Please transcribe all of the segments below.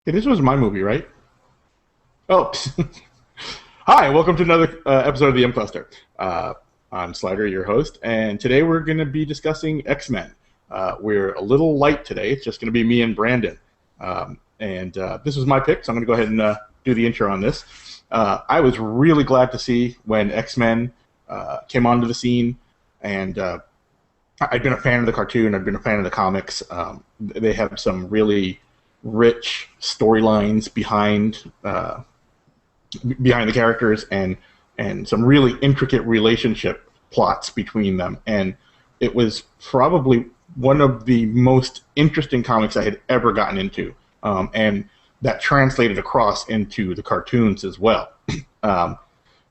Hey, this was my movie, right? Oh, hi! Welcome to another episode of the M Cluster. I'm Slider, your host, and today we're going to be discussing X-Men. We're a little light today; it's just going to be me and Brandon. And this was my pick, so I'm going to go ahead and do the intro on this. I was really glad to see when X-Men came onto the scene, and I'd been a fan of the cartoon. I'd been a fan of the comics. They have some really rich storylines behind the characters and some really intricate relationship plots between them. And it was probably one of the most interesting comics I had ever gotten into, and that translated across into the cartoons as well. Um,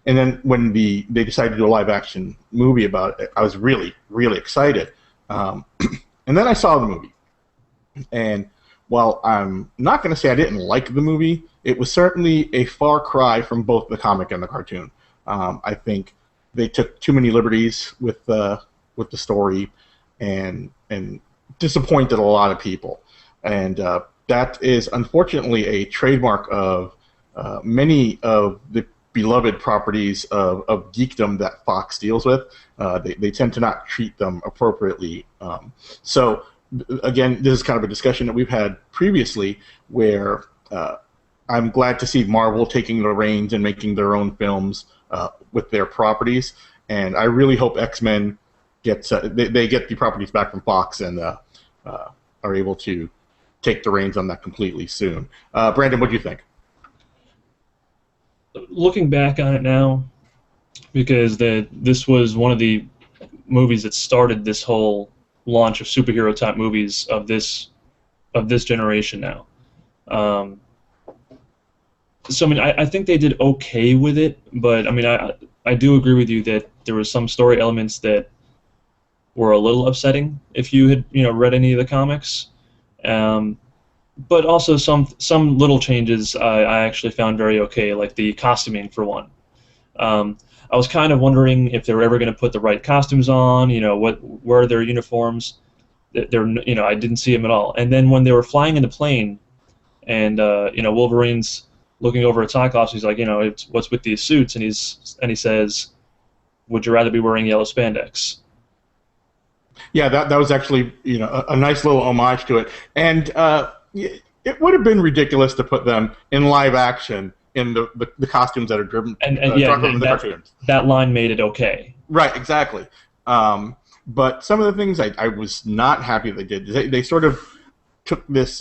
and then when they decided to do a live action movie about it, I was really really excited. Um, and then I saw the movie, and while I'm not going to say I didn't like the movie, it was certainly a far cry from both the comic and the cartoon. I think they took too many liberties with the story, and disappointed a lot of people, and that is unfortunately a trademark of many of the beloved properties of geekdom that Fox deals with. They tend to not treat them appropriately. So again, this is kind of a discussion that we've had previously, where I'm glad to see Marvel taking the reins and making their own films with their properties, and I really hope X-Men gets they get the properties back from Fox and are able to take the reins on that completely soon. Brandon, what do you think? Looking back on it now, because this was one of the movies that started this whole launch of superhero type movies of this generation now. Um, so I mean, I think they did okay with it, but I mean, I do agree with you that there were some story elements that were a little upsetting if you had read any of the comics. Um, but also some little changes I actually found very okay, like the costuming for one. I was kind of wondering if they were ever going to put the right costumes on. Where are their uniforms? I didn't see them at all. And then when they were flying in the plane, and Wolverine's looking over at Cyclops, he's like, it's what's with these suits, and he says, "Would you rather be wearing yellow spandex?" Yeah, that was actually a nice little homage to it, and it would have been ridiculous to put them in live action in the costumes that are driven And yeah, drawn from the cartoons. that line made it okay. Right, exactly. But some of the things I was not happy they did. They sort of took this.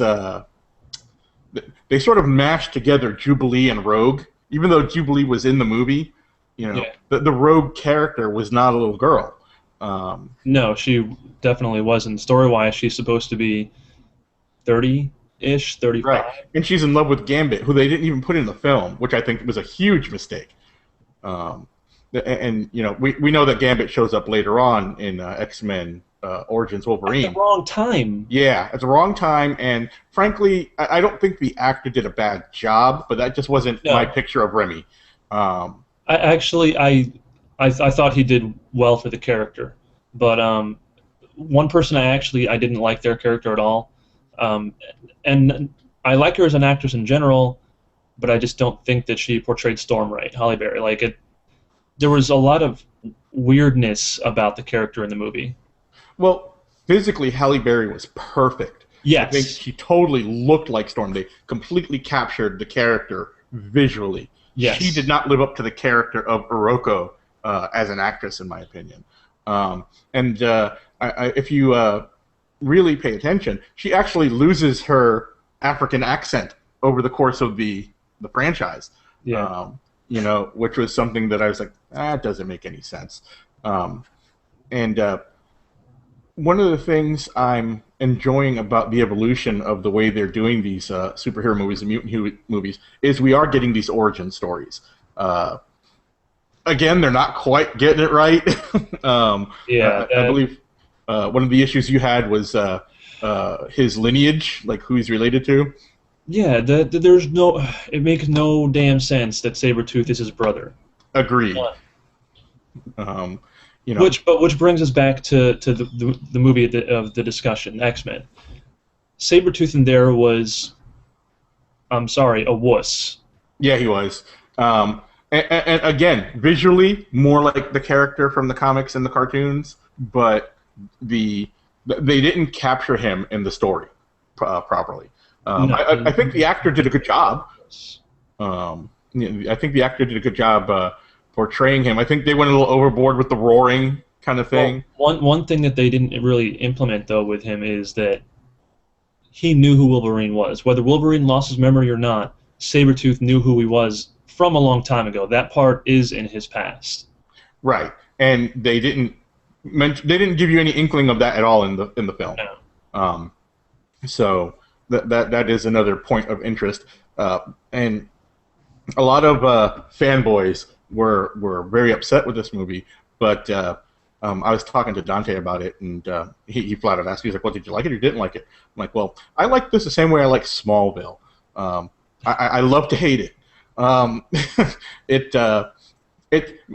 They sort of mashed together Jubilee and Rogue, even though Jubilee was in the movie. Yeah. The Rogue character was not a little girl. No, she definitely wasn't. Story-wise, she's supposed to be 30-ish, 35. Right, and she's in love with Gambit, who they didn't even put in the film, which I think was a huge mistake. Um, and we know that Gambit shows up later on in X-Men Origins At the Wolverine. wrong time. Yeah, at the wrong time, and frankly, I don't think the actor did a bad job, but that just wasn't my No, picture of Remy. Um, I thought he did well for the character, but one person I didn't like their character at all, um, and I like her as an actress in general, but I just don't think that she portrayed Storm right, Halle Berry. There was a lot of weirdness about the character in the movie. well, physically, Halle Berry was perfect. I think Yes, she totally looked like Storm. They completely captured the character visually. She did yes, not live up to the character of Oroko as an actress, in my opinion. And if you really pay attention, she actually loses her African accent over the course of the franchise. yeah. Which was something that I was like, it doesn't make any sense. Um, and one of the things I'm enjoying about the evolution of the way they're doing these superhero movies and movies is we are getting these origin stories. Uh, Again, they're not quite getting it right. Yeah, I believe one of the issues you had was his lineage, like who he's related to. yeah. There's no. It makes no damn sense that Sabretooth is his brother. Agreed. One. Um, you know, Which brings us back to the movie of the discussion, X-Men. Sabretooth in there was I'm sorry, a wuss. Yeah, he was. And again, visually more like the character from the comics and the cartoons, but the they didn't capture him in the story properly. No, I think the actor did a good job. I think the actor did a good job portraying him. I think they went a little overboard with the roaring kind of thing. Well, one thing that they didn't really implement though with him is that he knew who Wolverine was. Whether Wolverine lost his memory or not, Sabretooth knew who he was from a long time ago. That part is in his past. Right, and they didn't give you any inkling of that at all in the film. No. So that is another point of interest, and a lot of fanboys were very upset with this movie. But I was talking to Dante about it, and he flat out asked me, he's like, "Well, did you like it or didn't like it?" I'm like, "Well, I like this the same way I like Smallville. I love to hate it. It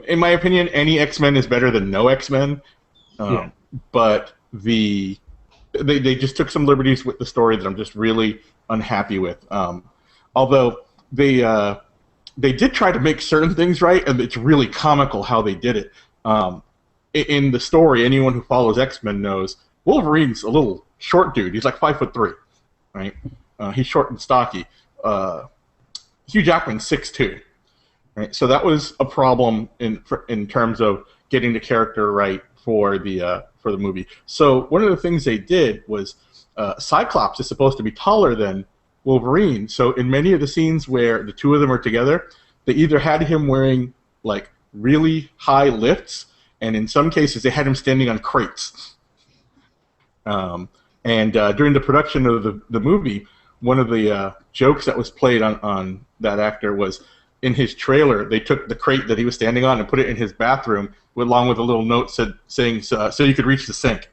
in my opinion, any X-Men is better than no X-Men. Yeah. But they just took some liberties with the story that I'm just really unhappy with. Although they did try to make certain things right, and it's really comical how they did it. In the story, anyone who follows X-Men knows Wolverine's a little short dude. He's like 5'3", right? He's short and stocky. Hugh Jackman's 6'2", right? So that was a problem in terms of getting the character right for the movie. So one of the things they did was Cyclops is supposed to be taller than Wolverine. So in many of the scenes where the two of them are together, they either had him wearing like really high lifts, and in some cases they had him standing on crates. And during the production of the movie, one of the jokes that was played on that actor was, in his trailer, they took the crate that he was standing on and put it in his bathroom, along with a little note saying so you could reach the sink.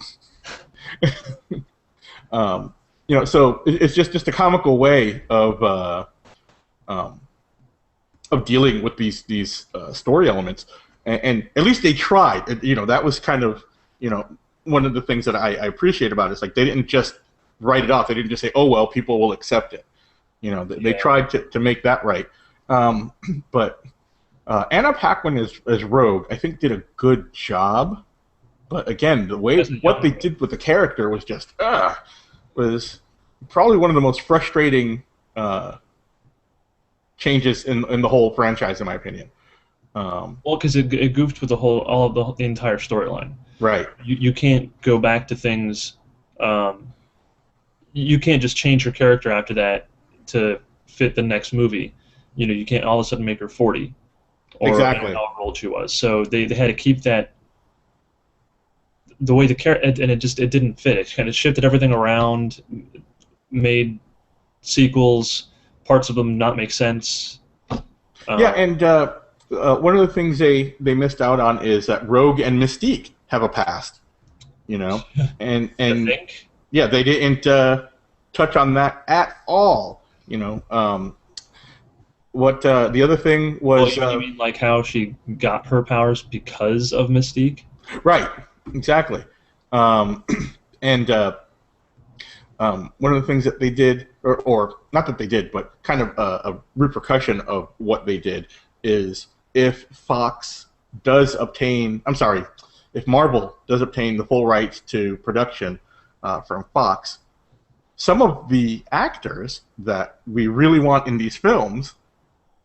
So it's just a comical way of dealing with these story elements, and at least they tried. That was kind of one of the things that I appreciate about it. It's like they didn't just write it off. They didn't just say, "Oh well, people will accept it." They tried to make that right. But Anna Paquin as Rogue, I think, did a good job. But again, what they did with the character was just was probably one of the most frustrating changes in the whole franchise, in my opinion. Well, because it goofed with all of the entire storyline. Right. You can't go back to things. You can't just change her character after that to fit the next movie. You can't all of a sudden make her 40, or exactly how old she was. So they had to keep that the way the character, and it didn't fit. It kind of shifted everything around, made sequels, parts of them not make sense. Yeah, and one of the things they missed out on is that Rogue and Mystique have a past, and I think? Yeah, they didn't touch on that at all. What the other thing was? You mean like how she got her powers because of Mystique? Right, exactly. And one of the things that they did, or not that they did, but kind of a repercussion of what they did, is if if Marvel does obtain the full rights to production from Fox, some of the actors that we really want in these films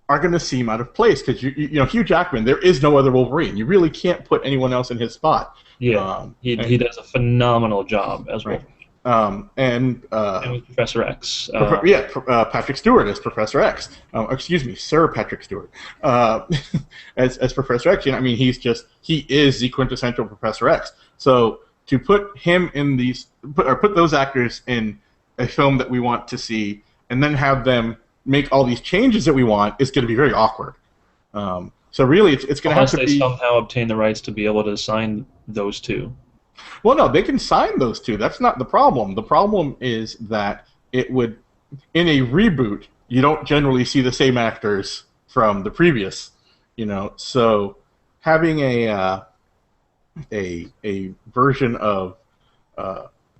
are going to seem out of place, because Hugh Jackman, there is no other Wolverine. You really can't put anyone else in his spot. Yeah, he does a phenomenal job as Wolverine. And with Professor X. Patrick Stewart as Professor X. Excuse me, Sir Patrick Stewart as Professor X. He is the quintessential Professor X. So to put him in put those actors in a film that we want to see, and then have them make all these changes that we want, is going to be very awkward. So really, it's going to have to be... Unless they somehow obtain the rights to be able to sign those two. Well, no, they can sign those two. That's not the problem. The problem is that it would, in a reboot, you don't generally see the same actors from the previous. So having a version of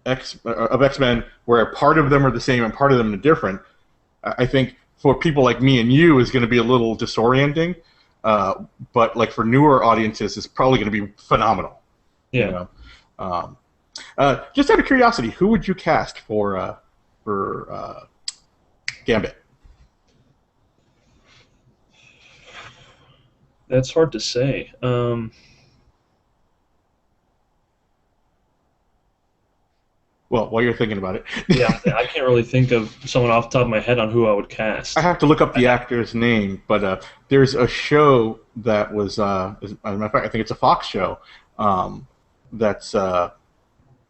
X-Men where part of them are the same and part of them are different, I think for people like me and you is going to be a little disorienting. But like for newer audiences, it's probably going to be phenomenal. You Yeah. know. Um, just out of curiosity, who would you cast for Gambit? That's hard to say. Well, while you're thinking about it, Yeah, I can't really think of someone off the top of my head on who I would I cast. have to look up the actor's name. But there's a show that was, as a matter of fact, I think it's a Fox show. Um, that's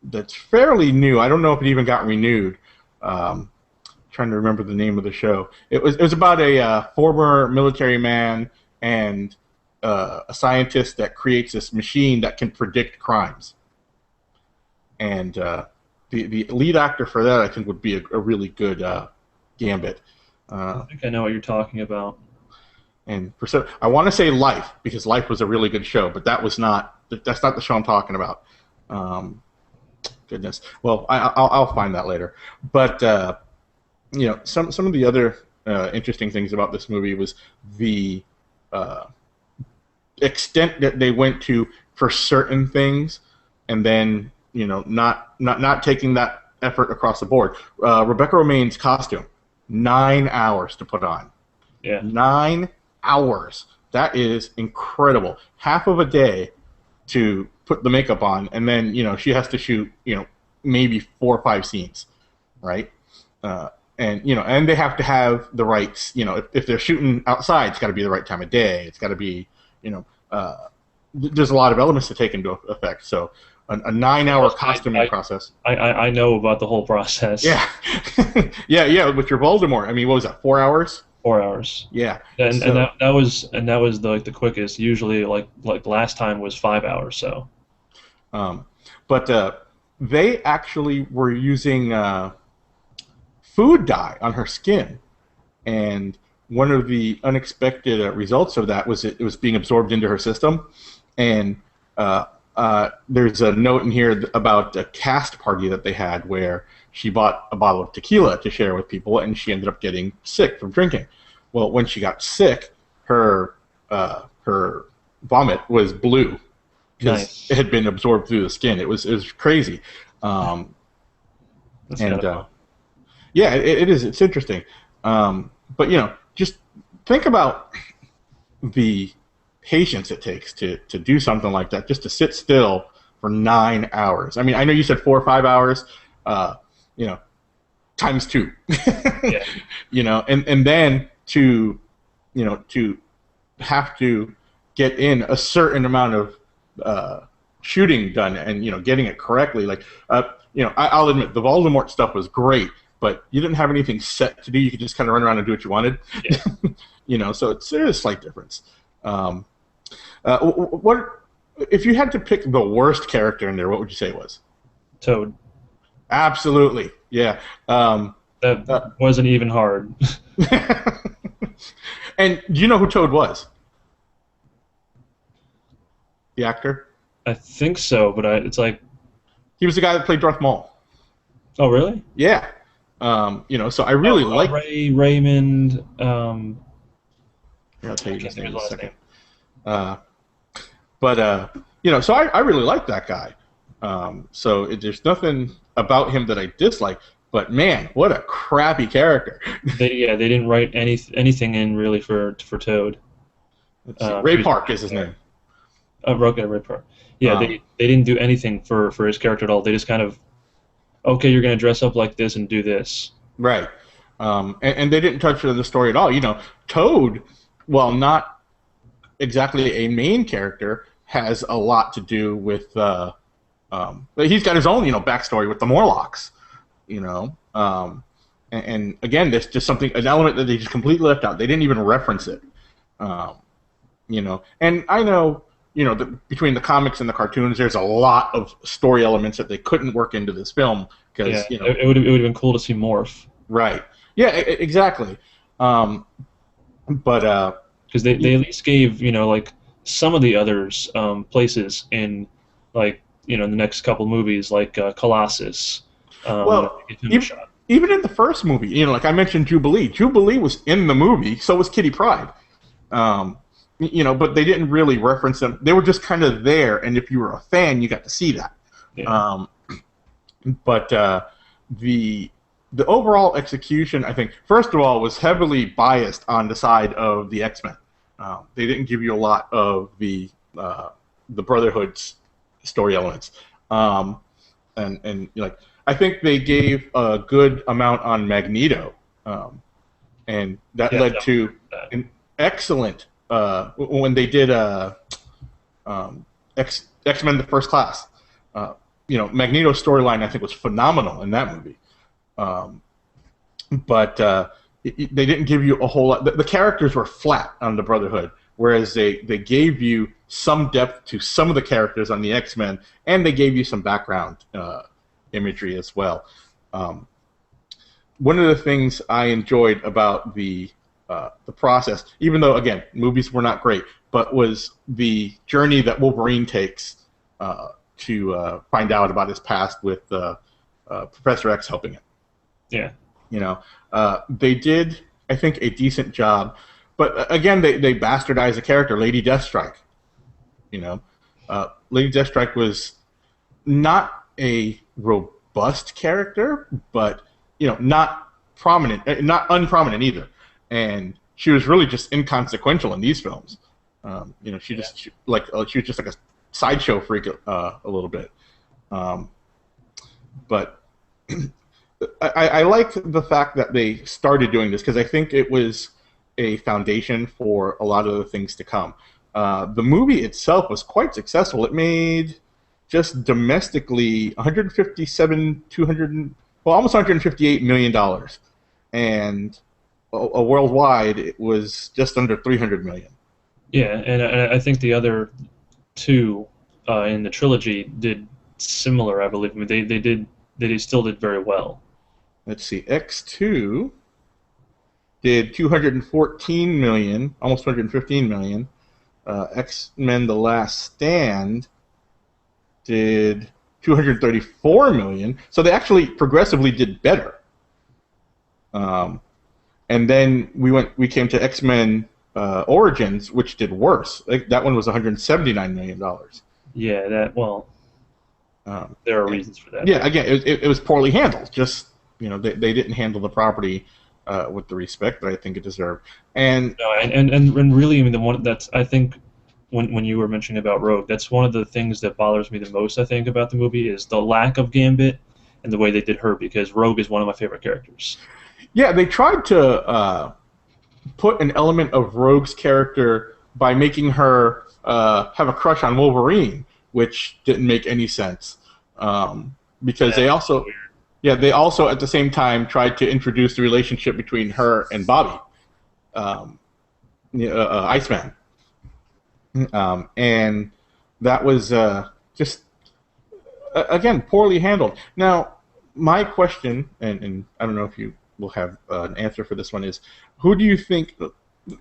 that's fairly new. I don't know if it even got renewed. Um, Trying to remember the name of the show. It was about a former military man and a scientist that creates this machine that can predict crimes. And the lead actor for that, I think, would be a really good Gambit. I Uh, think I know what you're talking about. and for so, I want to say Life because Life was a really good show, but that's not the show I'm talking about. Um, Goodness. Well, I'll find that later. But some of the other interesting things about this movie was the uh, extent that they went to for certain things, and then not taking that effort across the board. Rebecca Romijn's costume, 9 hours to put on. Yeah. 9 hours. That is incredible. Half of a day to put the makeup on, and then she has to shoot maybe 4 or 5 scenes, right? And they have to have the rights. If they're shooting outside, it's got to be the right time of day. It's got to be you know there's a lot of elements to take into effect. So a 9 hour costuming process. I know about the whole process. Yeah, yeah. With your Voldemort, I mean, what was that? 4 hours? 4 hours. Yeah. And So, and that was the quickest. Usually, like last time was 5 hours. So um, but they actually were using food dye on her skin, and one of the unexpected results of that was it was being absorbed into her system. And there's a note in here about a cast party that they had where she bought a bottle of tequila to share with people, and she ended up getting sick from drinking. Well, when she got sick, her vomit was blue because nice. it had been absorbed through the skin. It was crazy. Um, That's and kind of Yeah, it is. It's interesting. But just think about the patience it takes to do something like that, just to sit still for 9 hours. I mean, I know you said 4 or 5 hours, uh, you know, times two. yeah. And then to have to get in a certain amount of shooting done and getting it correctly. Like I'll admit the Voldemort stuff was great, but you didn't have anything set to do. You could just kind of run around and do what you wanted. Yeah. So there's a slight difference. What if you had to pick the worst character in there? What would you say it was? Toad. Absolutely, yeah. That wasn't even hard. And do you know who Toad was? The actor? I think so, but it's like, He was the guy that played Darth Maul. oh really? Yeah. So I really like. Ray Raymond. Here, I'll tell I you can't his think name of in a his last second. name. So I really like that guy. There's nothing about him that I dislike, but man, what a crappy character. They didn't write anything in really for Toad. Let's see. Ray He was- Park is his name. Ray Park. Yeah, Um, they didn't do anything for his character at all. They just kind of, okay, you're gonna dress up like this and do this. Right. And they didn't touch on the story at all. Toad, while not exactly a main character, has a lot to do with. But he's got his own, backstory with the Morlocks. And again, there's just an element that they just completely left out. They didn't even reference it. And I know, between the comics and the cartoons, there's a lot of story elements that they couldn't work into this film because, Yeah, it would have been cool to see Morph right. Yeah, exactly. But because they at least gave like some of the others places in the next couple movies like Colossus. Well, give him a even, shot. even in the first movie, like I mentioned, Jubilee. Jubilee was in the movie, so was Kitty Pryde. But they didn't really reference them. They were just kind of there, and if you were a fan, you got to see that. Yeah. But the overall execution, I think, first of all, was heavily biased on the side of the X-Men. They didn't give you a lot of the Brotherhood's story elements, and I think they gave a good amount on Magneto, and that led to an excellent when they did X-Men: The First Class. Magneto's storyline, I think, was phenomenal in that movie. But they didn't give you a whole lot. The characters were flat on the Brotherhood, whereas they gave you some depth to some of the characters on the X-Men, and they gave you some background imagery as well. One of the things I enjoyed about the process, even though, again, movies were not great, but was the journey that Wolverine takes to find out about his past with Professor X helping him. Yeah. They did, I think, a decent job. But again, they bastardized the character, Lady Deathstrike. Lady Deathstrike was not a robust character, but not prominent, not unprominent either. And she was really just inconsequential in these films. She was just like a sideshow freak a little bit. But I liked the fact that they started doing this because I think it was a foundation for a lot of the things to come. The movie itself was quite successful. It made just domestically almost $158 million, and worldwide it was just under $300 million. Yeah, and I think the other two in the trilogy did similar. I believe. I mean, they still did very well. Let's see, X2 did 214 million, almost 215 million. X-Men: The Last Stand did 234 million. So they actually progressively did better. And then we came to X-Men Origins, which did worse. That one was 179 million dollars. Yeah, there are reasons for that. Yeah, again, it was poorly handled. Just they didn't handle the property with the respect that I think it deserved. And really, I mean, the one that's I think when you were mentioning about Rogue, that's one of the things that bothers me the most. I think about the movie is the lack of Gambit and the way they did her, because Rogue is one of my favorite characters. Yeah, they tried to put an element of Rogue's character by making her have a crush on Wolverine, which didn't make they also at the same time tried to introduce the relationship between her and Bobby, Iceman, and that was just again poorly handled. Now, my question, and I don't know if you will have an answer for this one, is who do you think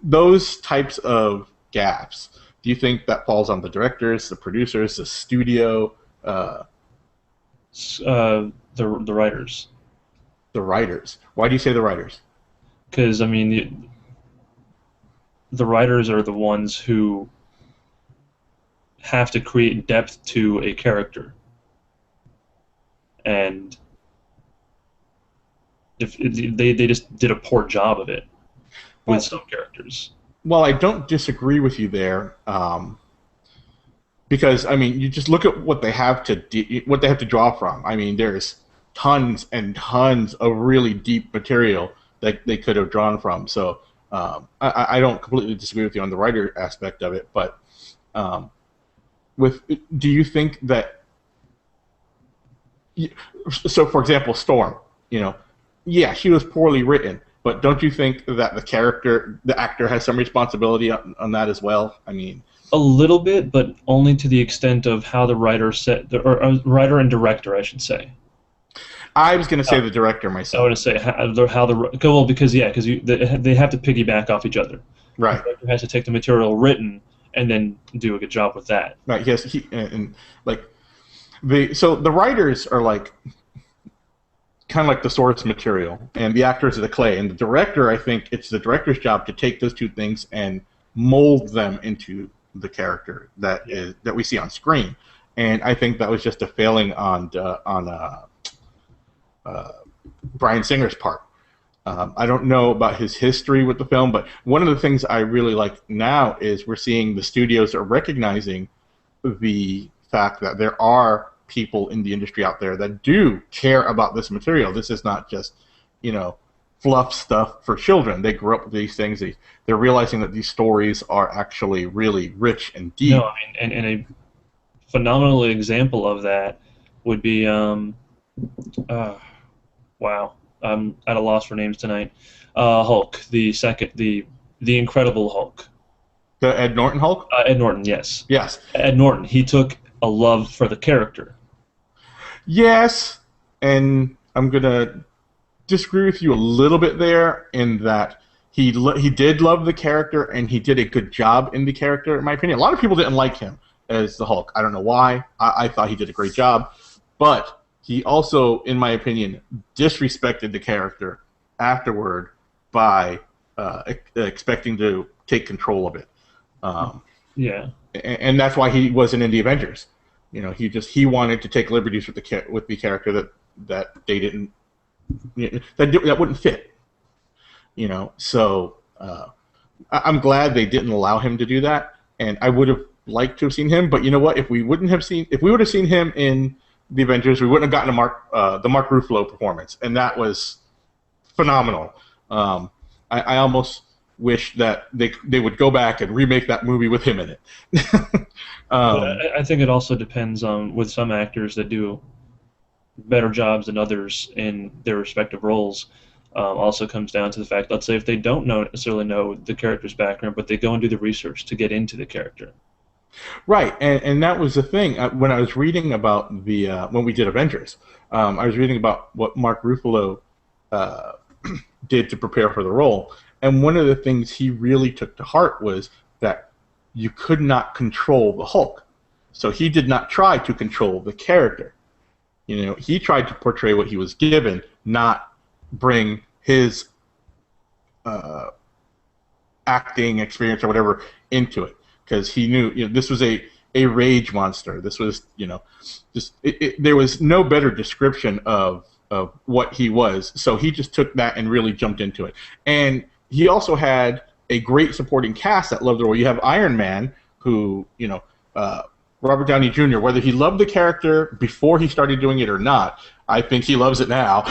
those types of gaps? Do you think that falls on the directors, the producers, the studio? The writers. The writers. Why do you say the writers? Because, I mean, the writers are the ones who have to create depth to a character. And they just did a poor job of it with some characters. Well, I don't disagree with you there, because I mean, you just look at what they have to draw from. I mean, there's tons and tons of really deep material that they could have drawn from. So I don't completely disagree with you on the writer aspect of it. But do you think that? So, for example, Storm. Yeah, she was poorly written. But don't you think that the actor has some responsibility on that as well? I mean, a little bit, but only to the extent of how the writer writer and director, I should say. I was going to say the director myself. I would say because they have to piggyback off each other. Right. The director has to take the material written and then do a good job with that. Right. Yes. So the writers are like. kind of like the source material, and the actors are the clay. And the director, I think it's the director's job to take those two things and mold them into the character that we see on screen. And I think that was just a failing on Bryan Singer's part. I don't know about his history with the film, but one of the things I really like now is we're seeing the studios are recognizing the fact that there are people in the industry out there that do care about this material. This is not just, fluff stuff for children. They grew up with these things. They're realizing that these stories are actually really rich and deep. No, and a phenomenal example of that would be, wow, I'm at a loss for names tonight. Hulk, the Incredible Hulk. The Ed Norton Hulk? Ed Norton, yes. Yes. Ed Norton, he took a love for the character. Yes, and I'm going to disagree with you a little bit there in that he did love the character and he did a good job in the character, in my opinion. A lot of people didn't like him as the Hulk. I don't know why. I thought he did a great job, but he also, in my opinion, disrespected the character afterward by expecting to take control of it. Yeah. And that's why he wasn't in the Avengers. He wanted to take liberties with the character that they didn't that wouldn't fit. So I'm glad they didn't allow him to do that, and I would have liked to have seen him. But you know what? If we would have seen him in the Avengers, we wouldn't have gotten the Mark Ruffalo performance, and that was phenomenal. I almost wish that they would go back and remake that movie with him in it. I think it also depends on, with some actors that do better jobs than others in their respective roles, also comes down to the fact, let's say if they don't necessarily know the character's background, but they go and do the research to get into the character. Right, and that was the thing. When I was reading about when we did Avengers, I was reading about what Mark Ruffalo did to prepare for the role, and one of the things he really took to heart was that you could not control the Hulk. So he did not try to control the character. He tried to portray what he was given, not bring his acting experience or whatever into it, because he knew this was a rage monster. This was there was no better description of what he was. So he just took that and really jumped into it. And he also had a great supporting cast that loved the role. You have Iron Man, who Robert Downey Jr., whether he loved the character before he started doing it or not, I think he loves it now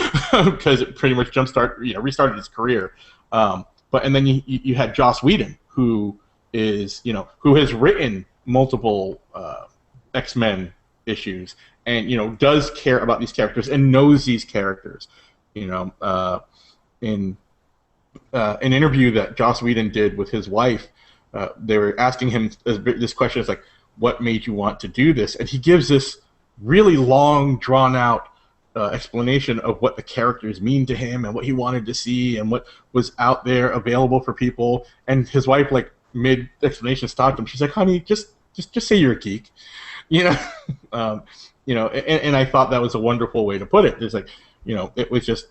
because it pretty much restarted his career. And then you had Joss Whedon, who has written multiple X-Men issues and does care about these characters and knows these characters. In an interview that Joss Whedon did with his wife, they were asking him this question: "Is like, what made you want to do this?" And he gives this really long, drawn-out explanation of what the characters mean to him and what he wanted to see and what was out there available for people. And his wife, mid-explanation, stopped him. She's like, "Honey, just say you're a geek," And I thought that was a wonderful way to put it. It's like, it was just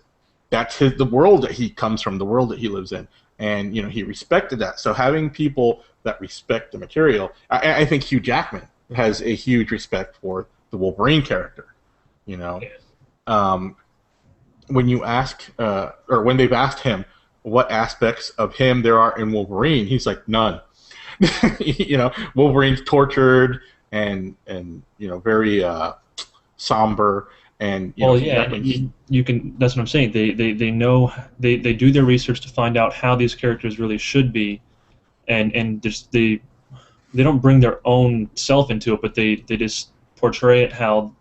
that's the world that he comes from, the world that he lives in, and he respected that. So having people that respect the material, I think Hugh Jackman has a huge respect for the Wolverine character. When you ask, or when they've asked him what aspects of him there are in Wolverine, he's like, none. Wolverine's tortured and very somber. And you can. That's what I'm saying. They know they do their research to find out how these characters really should be, and just they don't bring their own self into it, but they just portray it how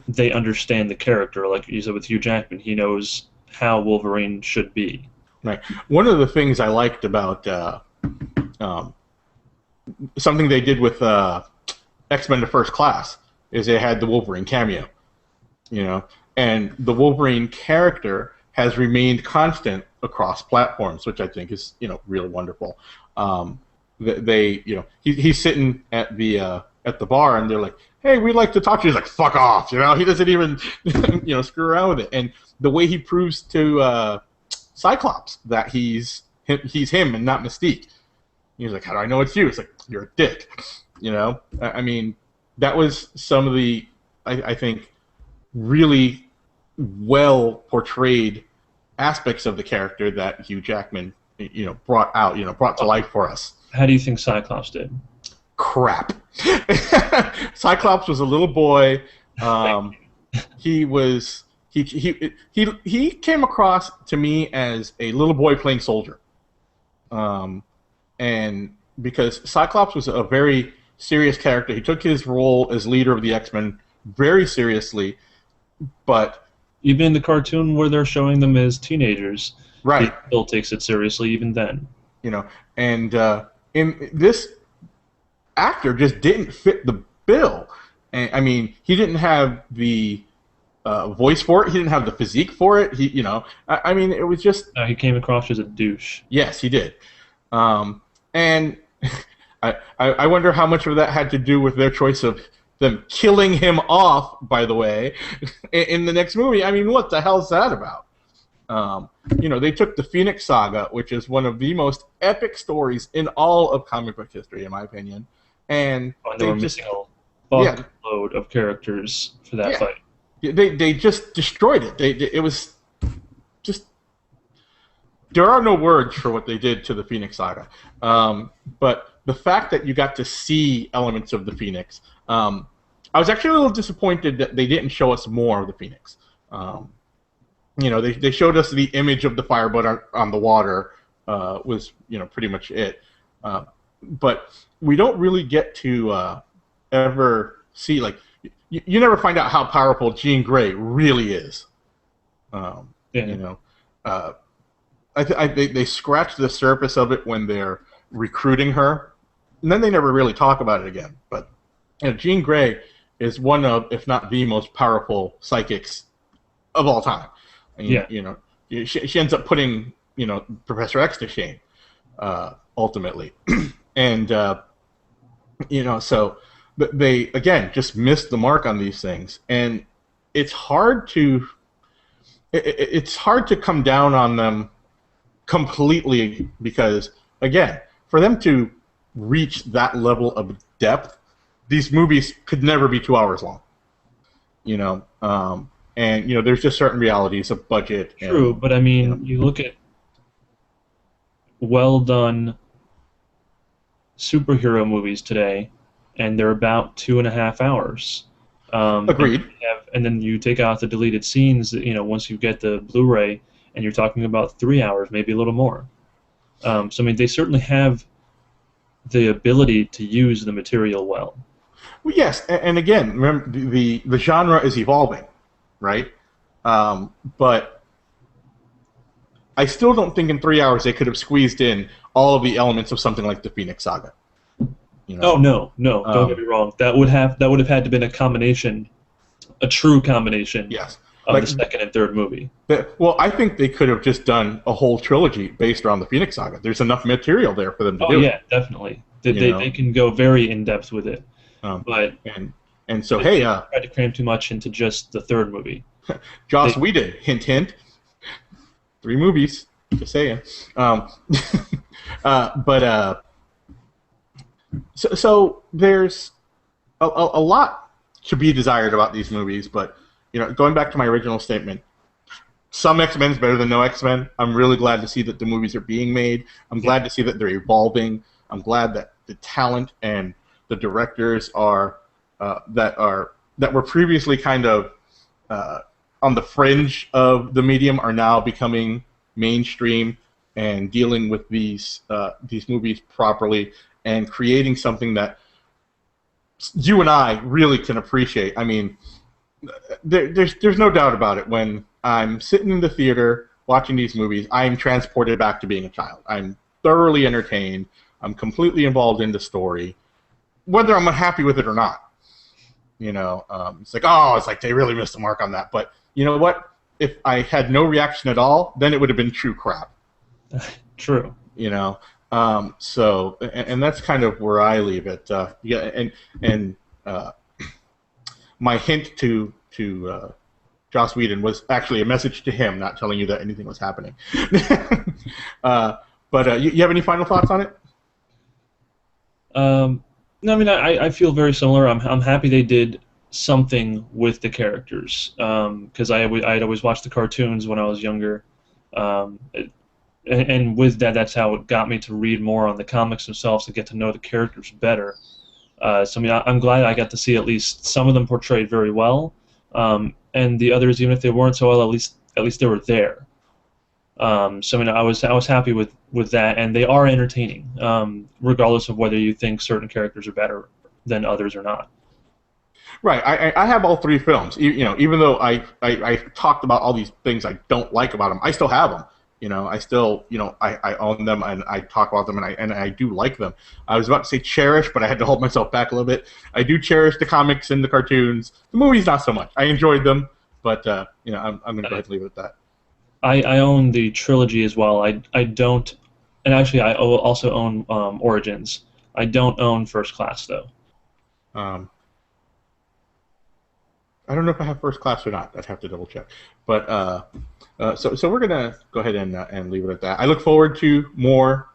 they understand the character. Like you said with Hugh Jackman, he knows how Wolverine should be. Right. One of the things I liked about something they did with X-Men: The First Class is they had the Wolverine cameo, and the Wolverine character has remained constant across platforms, which I think is really wonderful. He's sitting at the bar and they're like, hey, we'd like to talk to you. He's like, fuck off. He doesn't even screw around with it. And the way he proves to Cyclops that he's him and not Mystique. He's like, how do I know it's you? It's like, you're a dick. I mean, that was some of the, I think, really well portrayed aspects of the character that Hugh Jackman, brought to life for us. How do you think Cyclops did? Crap. Cyclops was a little boy. He was he came across to me as a little boy playing soldier. And because Cyclops was a very serious character, he took his role as leader of the X-Men very seriously, but even in the cartoon where they're showing them as teenagers, right, he still takes it seriously even then. And in this actor just didn't fit the bill. And I mean, he didn't have the voice for it. He didn't have the physique for it. I mean, it was just. He came across as a douche. Yes, he did. And I wonder how much of that had to do with their choice of them killing him off, by the way, in the next movie. I mean, what the hell is that about? They took the Phoenix Saga, which is one of the most epic stories in all of comic book history, in my opinion, and they were missing a buttload of characters for that fight. They just destroyed it. It was just. There are no words for what they did to the Phoenix Saga. But the fact that you got to see elements of the Phoenix, I was actually a little disappointed that they didn't show us more of the Phoenix. They showed us the image of the fireboat on the water, was pretty much it. But we don't really get to ever see, like, you never find out how powerful Jean Grey really is. They scratch the surface of it when they're recruiting her, and then they never really talk about it again. But Jean Grey is one of, if not the most powerful psychics of all time. And, she ends up putting Professor X to shame, ultimately, and so they again just missed the mark on these things, and it's hard to come down on them completely, because again, for them to reach that level of depth, these movies could never be 2 hours long. And there's just certain realities of budget. True, but I mean, you look at well done superhero movies today, and they're about 2.5 hours. Agreed. And then you take out the deleted scenes. Once you get the Blu-ray, and you're talking about 3 hours, maybe a little more. So I mean, they certainly have the ability to use the material well. Well, yes, and again, remember the genre is evolving, right? But I still don't think in 3 hours they could have squeezed in all of the elements of something like the Phoenix Saga. Oh no, don't get me wrong. That would have had to been a combination, a true combination. Yes. Of the second and third movie. Well, I think they could have just done a whole trilogy based around the Phoenix Saga. There's enough material there for them to do. Oh yeah, definitely. They can go very in depth with it. But and so hey, tried to cram too much into just the third movie. Joss Whedon, hint hint, 3 movies. Just saying. So there's a lot to be desired about these movies, but going back to my original statement, some X-Men is better than no X-Men. I'm really glad to see that the movies are being made. I'm glad to see that they're evolving. I'm glad that the talent and the directors that were previously kind of on the fringe of the medium are now becoming mainstream and dealing with these movies properly and creating something that you and I really can appreciate. I mean, there's no doubt about it. When I'm sitting in the theater watching these movies, I'm transported back to being a child. I'm thoroughly entertained. I'm completely involved in the story, whether I'm unhappy with it or not. It's like they really missed the mark on that. But you know what? If I had no reaction at all, then it would have been true crap. True. So, and that's kind of where I leave it. my hint to Joss Whedon was actually a message to him, not telling you that anything was happening. But you have any final thoughts on it? No, I mean, I feel very similar. I'm happy they did something with the characters, because I'd always watched the cartoons when I was younger, and with that, that's how it got me to read more on the comics themselves, to get to know the characters better. So I mean, I'm glad I got to see at least some of them portrayed very well, and the others, even if they weren't so well, at least they were there. So I mean, I was happy with that, and they are entertaining, regardless of whether you think certain characters are better than others or not. Right. I have all three films. Even though I talked about all these things I don't like about them, I still have them. I still, I own them, and I talk about them, and I do like them. I was about to say cherish, but I had to hold myself back a little bit. I do cherish the comics and the cartoons. The movies, not so much. I enjoyed them, but I'm going to go ahead and leave it at that. I own the trilogy as well. I don't, and actually I also own Origins. I don't own First Class though. I don't know if I have First Class or not. I'd have to double check. But so we're gonna go ahead and leave it at that. I look forward to more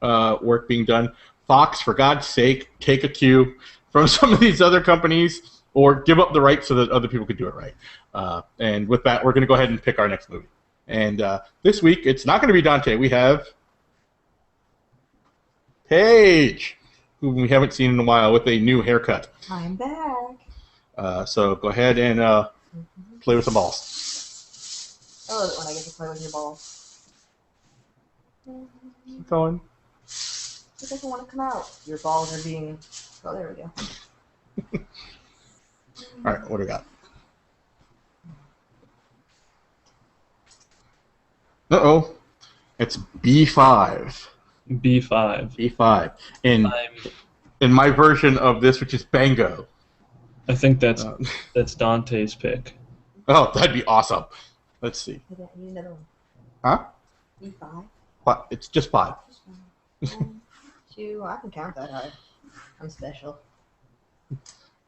work being done. Fox, for God's sake, take a cue from some of these other companies, or give up the rights so that other people could do it right. And with that, we're gonna go ahead and pick our next movie. And this week, it's not going to be Dante. We have Paige, who we haven't seen in a while, with a new haircut. I'm back. So go ahead and play with some balls. I love it when I get to play with your balls. Keep going. It doesn't want to come out. Your balls are being... Oh, there we go. All right, what do we got? Uh-oh. It's B5. B5. B5. In my version of this, which is Bango. I think that's Dante's pick. Oh, that'd be awesome. Let's see. I need another one. Huh? B5. What? It's just 5. 1, 2. I can count that high. I'm special.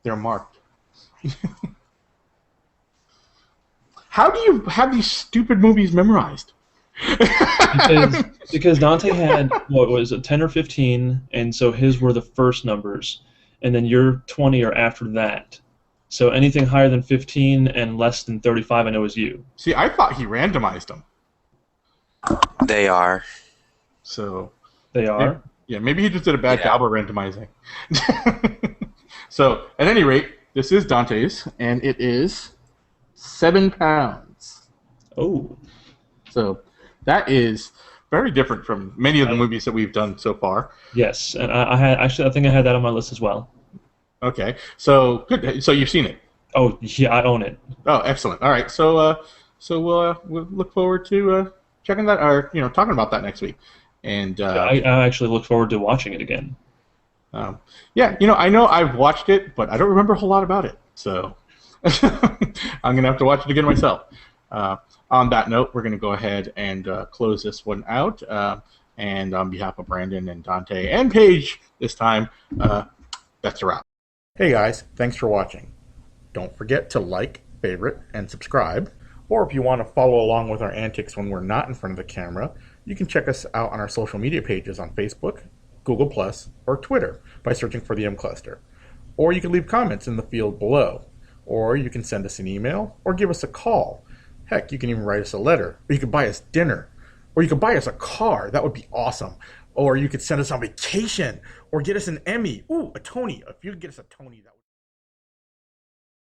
They're marked. How do you have these stupid movies memorized? because Dante had, what was it, 10 or 15, and so his were the first numbers, and then your 20 are after that. So anything higher than 15 and less than 35, I know is you. See, I thought he randomized them. They are. So They are? Yeah, maybe he just did a bad job of randomizing. So, at any rate, this is Dante's, and it is 7 pounds. Oh. So, that is very different from many of the movies that we've done so far. Yes, and I think I had that on my list as well. Okay, so good. So you've seen it. Oh yeah, I own it. Oh, excellent. All right, so we'll look forward to checking that, or talking about that next week. And I actually look forward to watching it again. Yeah, I know I've watched it, but I don't remember a whole lot about it. So I'm gonna have to watch it again myself. On that note, we're gonna go ahead and close this one out. And on behalf of Brandon and Dante and Paige this time, that's a wrap. Hey guys, thanks for watching. Don't forget to like, favorite, and subscribe. Or if you want to follow along with our antics when we're not in front of the camera, you can check us out on our social media pages on Facebook, Google+, or Twitter by searching for the M Cluster. Or you can leave comments in the field below. Or you can send us an email or give us a call. Heck, you can even write us a letter. Or you could buy us dinner. Or you could buy us a car. That would be awesome. Or you could send us on vacation. Or get us an Emmy. Ooh, a Tony. If you could get us a Tony, that would